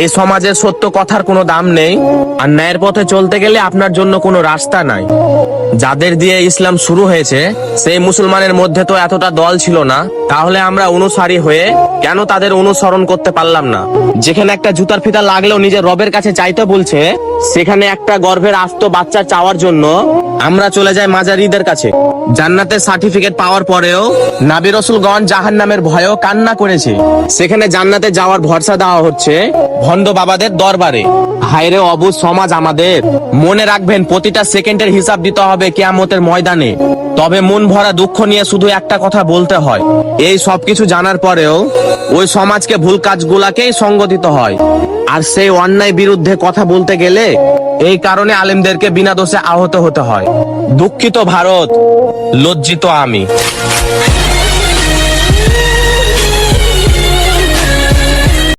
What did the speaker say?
এই সমাজের সত্য কথার কোনো দাম নেই, আর ন্যায়ের পথে চলতে গেলে আপনার জন্য কোনো রাস্তা নাই। যাদের দিয়ে ইসলাম শুরু হয়েছে সেই মুসলমানের মধ্যে তো এতটা দল ছিল না, তাহলে আমরা অনুসারী হয়ে কেন তাদের অনুসরণ করতে পারলাম না? যেখানে একটা জুতার ফিতা লাগলেও নিজের রবের কাছে চাইতে বলছে, সেখানে একটা গর্ভের আস্ত বাচ্চা চাওয়ার জন্য আমরা চলে যাই মাজারিদের কাছে। জান্নাতের সার্টিফিকেট পাওয়ার পরেও নবী রাসূলগণ জাহান্নামের ভয়েও কান্না করেছে। সেখানে জান্নাতে যাওয়ার ভরসা দেওয়া হচ্ছে ভণ্ড বাবাদের দরবারে। হায়রে অবুঝ সমাজ আমাদের! মনে রাখবেন, প্রতিটা সেকেন্ডের হিসাব দিতে হবে কিয়ামতের ময়দানে। তবে মন ভরা দুঃখ নিয়ে শুধু একটা কথা বলতে হয়, এই সবকিছু জানার পরেও ওই সমাজকে ভুল কাজগুলাকেই সঙ্গ দিতে হয়। আর সেই অন্যায় বিরুদ্ধে কথা বলতে গেলে এই কারণে আলেমদেরকে বিনা দোষে আহত হতে হয়। দুঃখিত ভারত, লজ্জিত আমি।